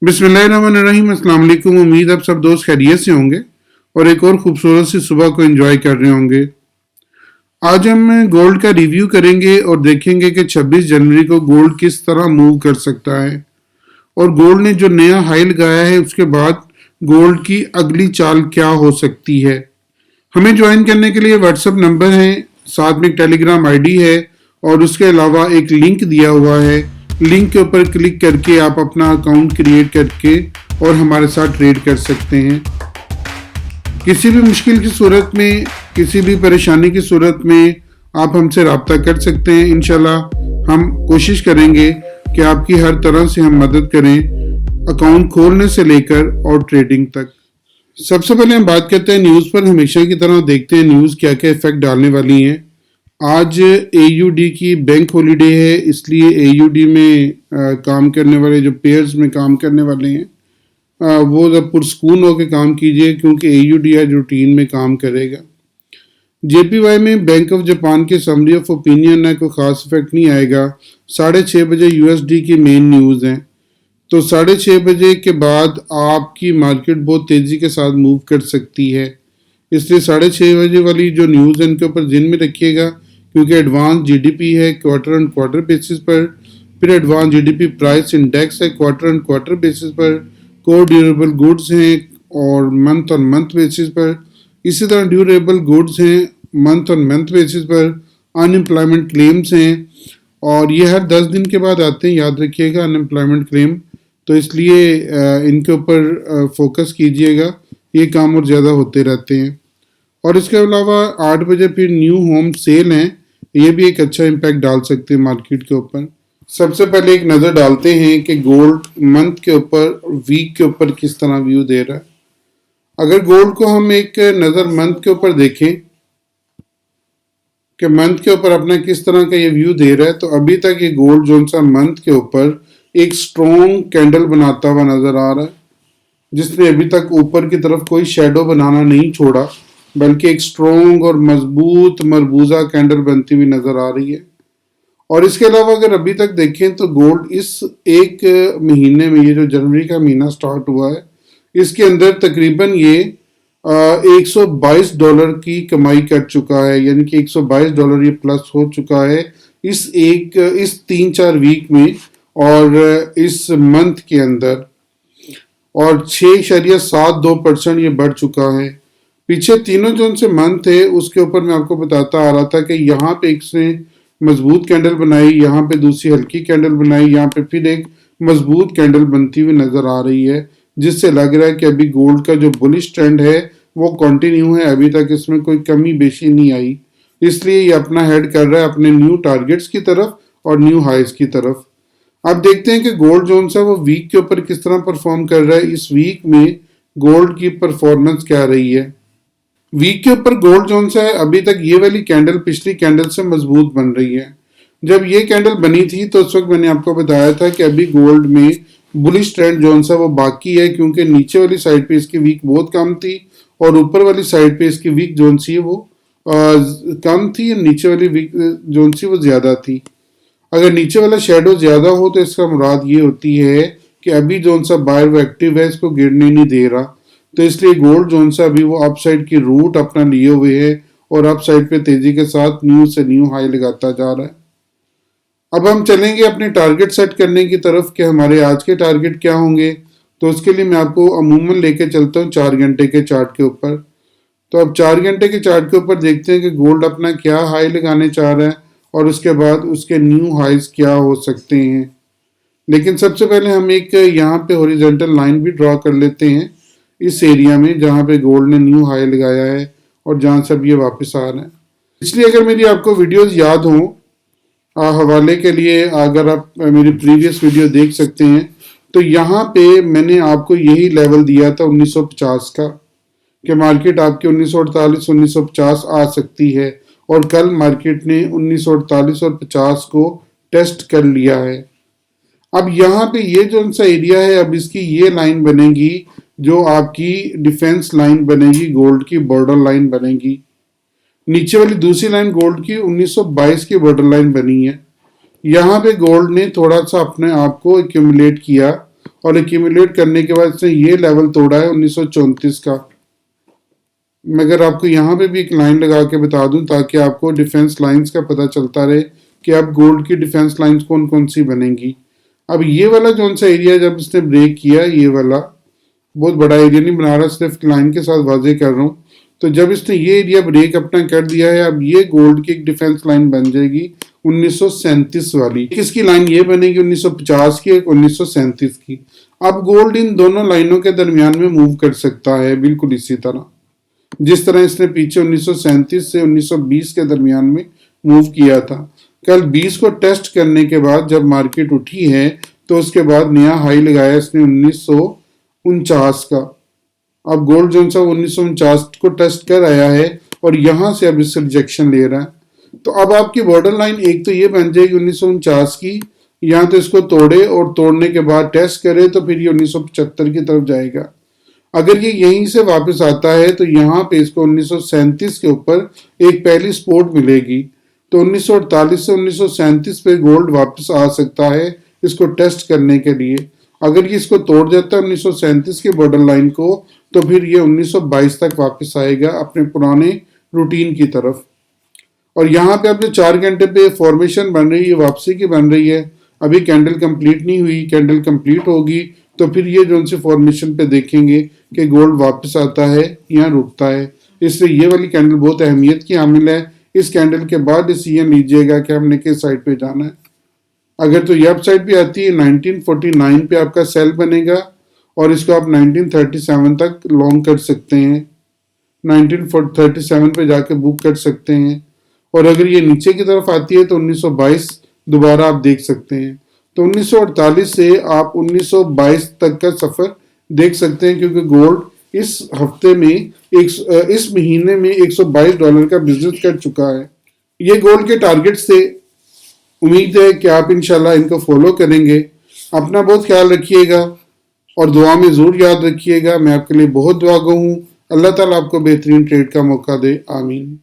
बिस्मिल्लाहिर्रहमानिर्रहीम। अस्सलाम वालेकुम। उम्मीद आप सब दोस्त खैरियत से होंगे और एक और खूबसूरत सी सुबह को एंजॉय कर रहे होंगे। आज हम गोल्ड का रिव्यू करेंगे और देखेंगे कि 26 जनवरी को गोल्ड किस तरह मूव कर सकता है और गोल्ड ने जो नया हाई लगाया है उसके बाद गोल्ड की अगली चाल क्या हो सकती है। हमें ज्वाइन करने के लिए व्हाट्सएप नंबर है, साथ में एक टेलीग्राम आईडी है और उसके अलावा एक लिंक दिया हुआ है। लिंक के ऊपर क्लिक करके आप अपना अकाउंट क्रिएट करके और हमारे साथ ट्रेड कर सकते हैं। किसी भी मुश्किल की सूरत में, किसी भी परेशानी की सूरत में आप हमसे रब्ता कर सकते हैं। इंशाल्लाह हम कोशिश करेंगे कि आपकी हर तरह से हम मदद करें, अकाउंट खोलने से लेकर और ट्रेडिंग तक। सबसे पहले हम बात करते हैं न्यूज़ पर। हमेशा की तरह देखते हैं न्यूज़ क्या क्या इफेक्ट डालने वाली हैं। आज एयूडी की बैंक हॉलीडे है, इसलिए एयूडी में काम करने वाले जो पेयर्स में काम करने वाले हैं वो जब पुरस्कून होकर काम कीजिए, क्योंकि एयूडी आज रूटीन में काम करेगा। जेपीवाई में बैंक ऑफ जापान के समरी ऑफ ओपिनियन है, कोई खास इफेक्ट नहीं आएगा। 6:30 बजे यूएसडी की मेन न्यूज़ है, तो 6:30 बजे के बाद आपकी मार्केट बहुत तेज़ी के साथ मूव कर सकती है। इसलिए 6:30 बजे वाली जो न्यूज़ है इनके ऊपर जिन में रखिएगा, क्योंकि एडवांस जीडीपी है क्वार्टर एंड क्वार्टर बेसिस पर, फिर एडवांस जीडीपी प्राइस इंडेक्स है क्वार्टर एंड क्वार्टर बेसिस पर, कोर ड्यूरेबल गुड्स हैं और मंथ ऑन मंथ बेसिस पर, इसी तरह ड्यूरेबल गुड्स हैं मंथ ऑन मंथ बेसिस पर, अनएम्प्लॉयमेंट क्लेम्स हैं और ये हर 10 दिन के बाद आते हैं, याद रखिएगा अनएम्प्लॉयमेंट क्लेम। तो इसलिए इनके ऊपर फोकस कीजिएगा, ये काम और ज़्यादा होते रहते हैं। और इसके अलावा 8 बजे फिर न्यू होम सेल हैं, ये भी एक अच्छा इम्पैक्ट डाल सकते हैं मार्केट के ऊपर। सबसे पहले एक नज़र डालते हैं कि गोल्ड मंथ के ऊपर, वीक के ऊपर किस तरह व्यू दे रहा है। अगर गोल्ड को हम एक नज़र मंथ के ऊपर देखें कि मंथ के ऊपर अपना किस तरह का ये व्यू दे रहा है, तो अभी तक ये गोल्ड जो सा मंथ के ऊपर एक स्ट्रॉन्ग कैंडल बनाता हुआ नजर आ रहा है, जिसने अभी तक ऊपर की तरफ कोई शेडो बनाना नहीं छोड़ा, बल्कि एक स्ट्रॉन्ग और मजबूत मरबूजा कैंडल बनती हुई नजर आ रही है। और इसके अलावा अगर अभी तक देखें तो गोल्ड इस एक महीने में, ये जो जनवरी का महीना स्टार्ट हुआ है, इसके अंदर तकरीबन ये $122 की कमाई कर चुका है, यानी कि $122 ये प्लस हो चुका है इस 3-4 वीक में और इस मंथ के अंदर, और 6.72% ये बढ़ चुका है। पीछे तीनों जो से मंथ है उसके ऊपर मैं आपको बताता आ रहा था कि यहाँ पे इसने मजबूत कैंडल बनाई, यहाँ पे दूसरी हल्की कैंडल बनाई, यहाँ पे फिर एक मजबूत कैंडल बनती हुई नजर आ रही है, जिससे लग रहा है कि अभी गोल्ड का जो बुलिश ट्रेंड है वो कंटिन्यू है, अभी तक इसमें कोई कमी बेशी नहीं आई। इसलिए ये अपना हेड कर रहा है अपने न्यू टारगेट्स की तरफ और न्यू हाइज की तरफ। अब देखते हैं कि गोल्ड जोन सा वो वीक के ऊपर किस तरह परफॉर्म कर रहा है। इस वीक में गोल्ड की परफॉर्मेंस क्या रही है। वीक के ऊपर गोल्ड जोन सा है, अभी तक ये वाली कैंडल पिछली कैंडल से मजबूत बन रही है। जब ये कैंडल बनी थी तो उस वक्त मैंने आपको बताया था कि अभी गोल्ड में बुलिश ट्रेंड जोन सा वो बाकी है, क्योंकि नीचे वाली साइड पे इसकी वीक बहुत कम थी और ऊपर वाली साइड पे इसकी वीक जोन सी वो कम थी, नीचे वाली वीक जोन सी वो ज्यादा थी। अगर नीचे वाला शेडो ज्यादा हो तो इसका मुराद ये होती है कि अभी जोन सा बायर वो एक्टिव है, इसको गिरने नहीं दे रहा, तो इसलिए गोल्ड जोन सा अभी वो अपसाइड की रूट अपना लिए हुए है और अपसाइड पे तेजी के साथ न्यू से न्यू हाई लगाता जा रहा है। अब हम चलेंगे अपने टारगेट सेट करने की तरफ कि हमारे आज के टारगेट क्या होंगे। तो उसके लिए मैं आपको अमूमन लेके चलता हूँ 4 घंटे के चार्ट के ऊपर। तो अब 4 घंटे के चार्ट के ऊपर देखते हैं कि गोल्ड अपना क्या हाई लगाने चाह रहा है और उसके बाद उसके न्यू हाइज क्या हो सकते हैं। लेकिन सबसे पहले हम एक यहाँ पे हॉरिजॉन्टल लाइन भी ड्रॉ कर लेते हैं इस एरिया में जहाँ पे गोल्ड ने न्यू हाई लगाया है और जहाँ से अब ये वापस आ रहा है। इसलिए अगर मेरी आपको वीडियोस याद हों, हवाले के लिए अगर आप मेरी प्रीवियस वीडियो देख सकते हैं, तो यहाँ पे मैंने आपको यही लेवल दिया था 1950 का, कि मार्केट आपकी 1948 1950 आ सकती है, और कल मार्केट ने 1948 और 50 को टेस्ट कर लिया है। अब यहाँ पे ये जो सा एरिया है, अब इसकी ये लाइन बनेगी जो आपकी डिफेंस लाइन बनेगी, गोल्ड की बॉर्डर लाइन बनेगी। नीचे वाली दूसरी लाइन गोल्ड की 1922 की बॉर्डर लाइन बनी है। यहाँ पे गोल्ड ने थोड़ा सा अपने आप को एक्यूमुलेट किया और एक्यूमुलेट करने के बाद इसने ये लेवल तोड़ा है 1934 का। मगर आपको यहाँ पे भी एक लाइन लगा के बता दूं ताकि आपको डिफेंस लाइंस का पता चलता रहे कि अब गोल्ड की डिफेंस लाइंस कौन कौन सी बनेंगी। अब ये वाला कौन सा एरिया जब इसने ब्रेक किया, ये वाला बहुत बड़ा एरिया नहीं बना रहा, सिर्फ लाइन के साथ वाजे कर रहा हूँ। तो जब इसने ये एरिया ब्रेक अपना कर दिया है, अब ये गोल्ड की एक डिफेंस लाइन बन जाएगी 1937 वाली। किसकी लाइन ये बनेगी 1950 की, एक 1937 की। अब गोल्ड इन दोनों लाइनों के दरमियान में मूव कर सकता है बिल्कुल इसी तरह जिस तरह इसने पीछे 1937 से 1920 के दरमियान में मूव किया था। कल 20 को टेस्ट करने के बाद जब मार्केट उठी है तो उसके बाद नया हाई लगाया इसने 1949 का। अब गोल्ड जो सा 1949 को टेस्ट कर आया है और यहां से अब इससे रिजेक्शन ले रहा है। तो अब आपकी बॉर्डर लाइन एक तो ये बन जाएगी 1949 की, यहाँ तो इसको तोड़े और तोड़ने के बाद टेस्ट करे तो फिर ये 1975 की तरफ जाएगा। अगर ये यहीं से वापस आता है तो यहाँ पे इसको 1937 के ऊपर एक पहली सपोर्ट मिलेगी। तो 1948 से 1937 पे गोल्ड वापस आ सकता है इसको टेस्ट करने के लिए। अगर ये इसको तोड़ जाता है 1937 के बॉर्डर लाइन को तो फिर ये 1922 तक वापस आएगा अपने पुराने रूटीन की तरफ। और यहाँ पे अब जो 4 घंटे पे फॉर्मेशन बन रही है वापसी की बन रही है, अभी कैंडल कंप्लीट नहीं हुई, कैंडल कंप्लीट होगी तो फिर ये जो सी फॉर्मेशन पे देखेंगे कि गोल्ड वापस आता है या रुकता है। इसलिए ये वाली कैंडल बहुत अहमियत की हामिल है। इस कैंडल के बाद डिसीजन लीजिएगा कि हमने किस साइड पे जाना है। अगर तो ये अप साइड पे आती है 1949 पे आपका सेल बनेगा और इसको आप 1937 तक लॉन्ग कर सकते हैं, 1937 पे जाके बुक कर सकते हैं। और अगर ये नीचे की तरफ आती है तो 1922 दोबारा आप देख सकते हैं। तो 1948 से आप 1922 तक का सफर देख सकते हैं क्योंकि गोल्ड इस हफ्ते में इस महीने में $122 का बिजनेस कर चुका है। ये गोल्ड के टारगेट से उम्मीद है कि आप इंशाल्लाह इनको फॉलो करेंगे। अपना बहुत ख्याल रखिएगा और दुआ में जरूर याद रखिएगा। मैं आपके लिए बहुत दुआ गो हूँ। अल्लाह ताला आपको बेहतरीन ट्रेड का मौका दे। आमीन।